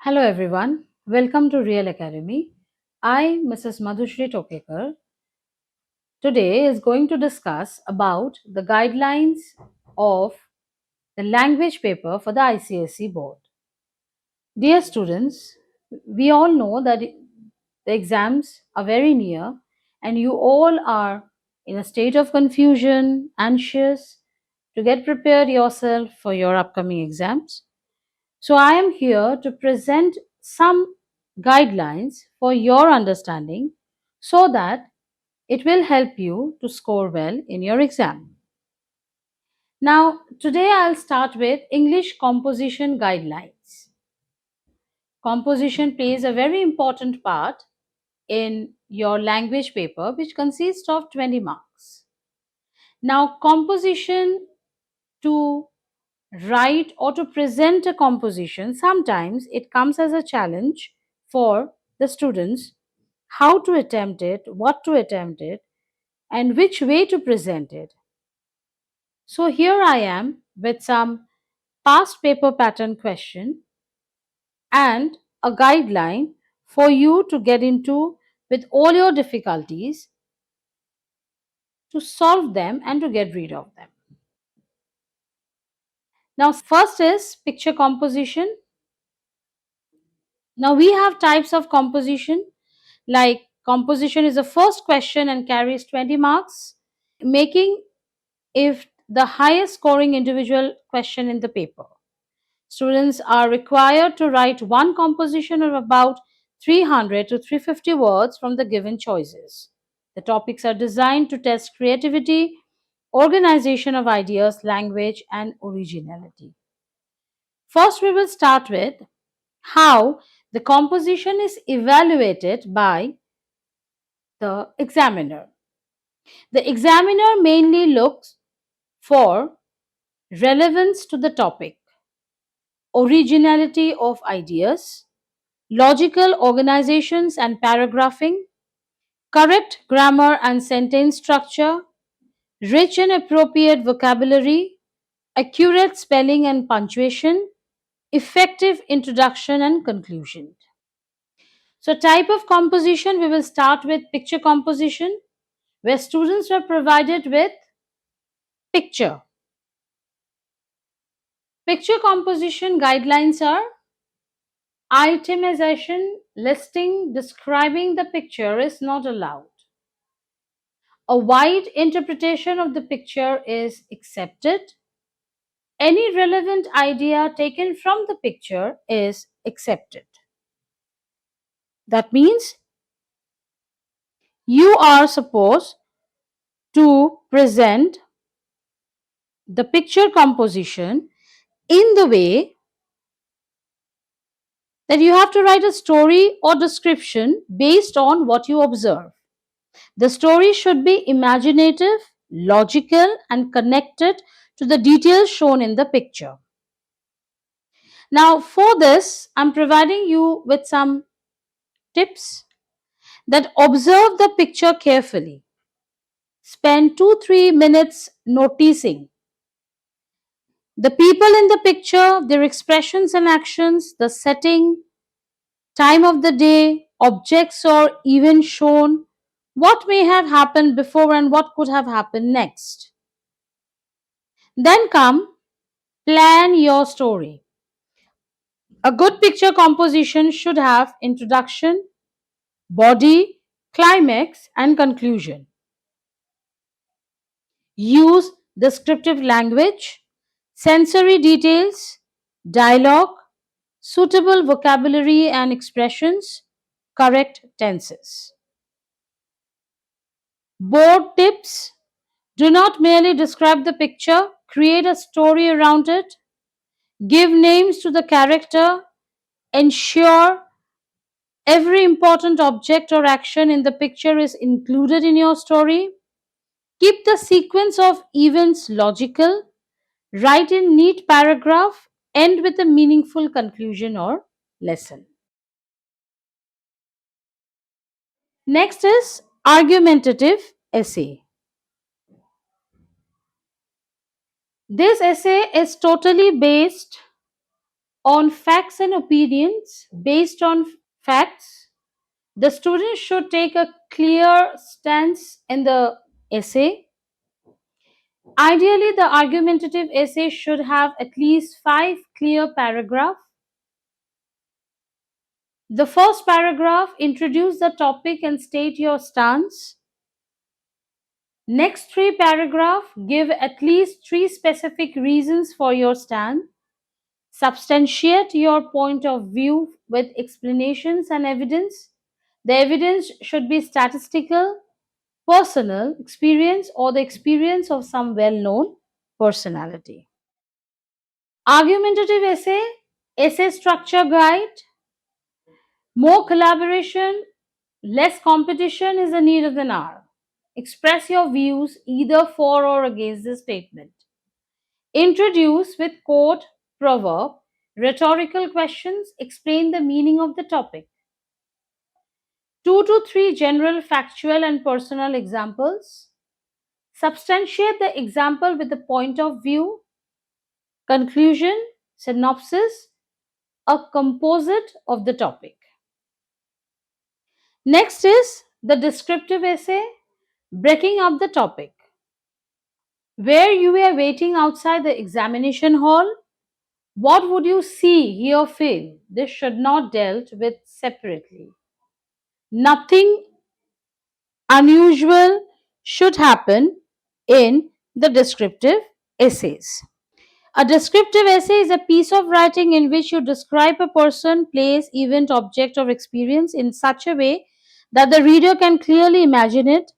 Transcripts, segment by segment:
Hello everyone, welcome to Real Academy. I, Mrs. Madhushri Tokekar, today is going to discuss about the guidelines of the language paper for the ICSE board. Dear students, we all know that the exams are very near and you all are in a state of confusion, anxious to get prepared yourself for your upcoming exams. So, I am here to present some guidelines for your understanding so that it will help you to score well in your exam. Now, today I'll start with English composition guidelines. Composition plays a very important part in your language paper, which consists of 20 marks. Now, composition to write or to present a composition, sometimes it comes as a challenge for the students how to attempt it, what to attempt it, and which way to present it. So here I am with some past paper pattern question and a guideline for you to get into with all your difficulties to solve them and to get rid of them. Now, first is picture composition. Now we have types of composition, like composition is the first question and carries 20 marks, making if the highest scoring individual question in the paper. Students are required to write one composition of about 300 to 350 words from the given choices. The topics are designed to test creativity, organization of ideas, language, and originality. First, we will start with how the composition is evaluated by the examiner. The examiner mainly looks for relevance to the topic, originality of ideas, logical organizations and paragraphing, correct grammar and sentence structure, rich and appropriate vocabulary, accurate spelling and punctuation, effective introduction and conclusion. So, type of composition, we will start with picture composition, where students were provided with picture. Picture composition guidelines are itemization, listing, describing the picture is not allowed. A wide interpretation of the picture is accepted. Any relevant idea taken from the picture is accepted. That means you are supposed to present the picture composition in the way that you have to write a story or description based on what you observe. The story should be imaginative, logical, and connected to the details shown in the picture. Now, for this, I'm providing you with some tips that observe the picture carefully. Spend 2-3 minutes noticing the people in the picture, their expressions and actions, the setting, time of the day, objects or events shown, what may have happened before and what could have happened next. Then come, plan your story. A good picture composition should have introduction, body, climax, and conclusion. Use descriptive language, sensory details, dialogue, suitable vocabulary and expressions, correct tenses. Board tips: do not merely describe the picture, create a story around it, give names to the character, ensure every important object or action in the picture is included in your story. Keep the sequence of events logical. Write in neat paragraph. End with a meaningful conclusion or lesson. Next is argumentative essay. This essay is totally based On facts and opinions based on facts, the student should take a clear stance in the essay. Ideally, the argumentative essay should have at least 5 clear paragraphs. The first paragraph introduce the topic and state your stance. Next 3 paragraphs give at least 3 specific reasons for your stand. Substantiate your point of view with explanations and evidence. The evidence should be statistical, personal experience, or the experience of some well known personality. Argumentative essay, essay structure guide. More collaboration, less competition is the need of the hour. Express your views either for or against the statement. Introduce with quote, proverb, rhetorical questions, explain the meaning of the topic. 2 to 3 general, factual, and personal examples. Substantiate the example with the point of view, conclusion, synopsis, a composite of the topic. Next is the descriptive essay, breaking up the topic. Where you are waiting outside the examination hall, what would you see, hear, feel? This should not dealt with separately. Nothing unusual should happen in the descriptive essays. A descriptive essay is a piece of writing in which you describe a person, place, event, object, or experience in such a way that the reader can clearly imagine it.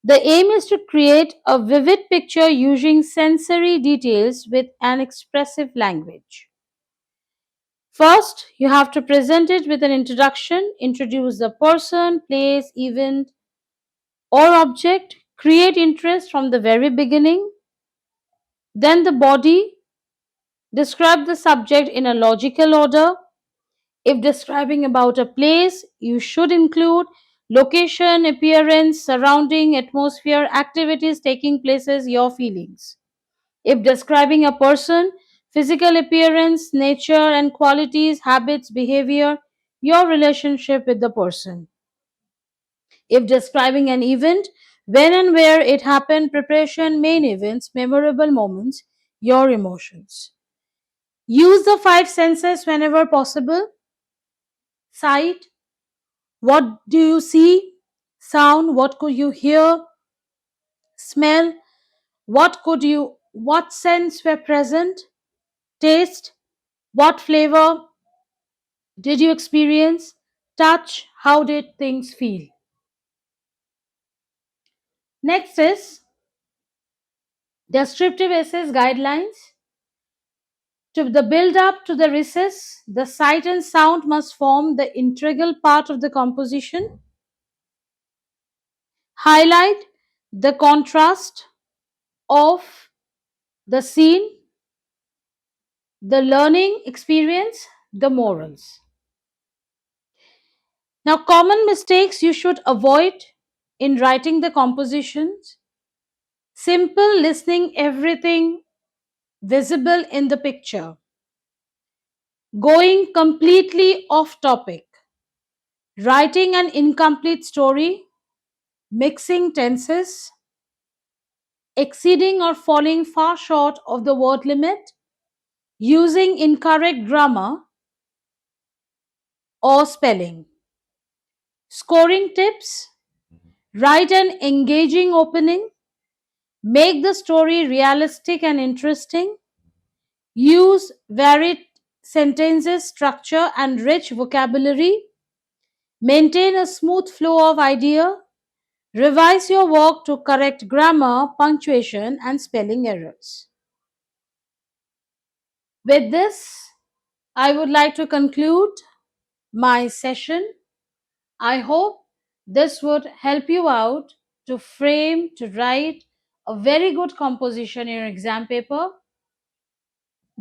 The aim is to create a vivid picture using sensory details with an expressive language. First, you have to present it with an introduction, introduce the person, place, event, or object, create interest from the very beginning. Then the body, describe the subject in a logical order. If describing about a place, you should include location, appearance, surrounding, atmosphere, activities taking places, your feelings. If describing a person, physical appearance, nature and qualities, habits, behavior, your relationship with the person. If describing an event, when and where it happened, preparation, main events, memorable moments, your emotions. Use the 5 senses whenever possible. Sight, what do you see? Sound, what could you hear? Smell, what scents were present? Taste, what flavor did you experience? Touch, how did things feel? Next is descriptive essays guidelines. To the build up to the recess, the sight and sound must form the integral part of the composition. Highlight the contrast of the scene, the learning experience, the morals. Now, common mistakes you should avoid in writing the compositions. Simple listening, everything visible in the picture. Going completely off topic. Writing an incomplete story. Mixing tenses. Exceeding or falling far short of the word limit. Using incorrect grammar or spelling. Scoring tips. Write an engaging opening. Make the story realistic and interesting. Use varied sentences, structure, and rich vocabulary. Maintain a smooth flow of idea. Revise your work to correct grammar, punctuation, and spelling errors. With this, I would like to conclude my session. I hope this would help you out to frame, to write a very good composition in your exam paper.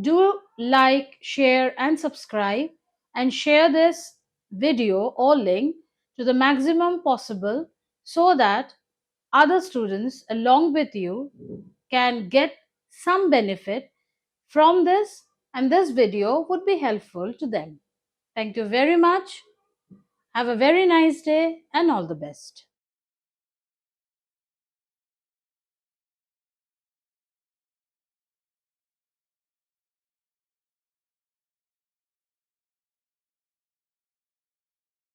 Do like, share, and subscribe, and share this video or link to the maximum possible so that other students along with you can get some benefit from this and this video would be helpful to them. Thank you very much. Have a very nice day and all the best.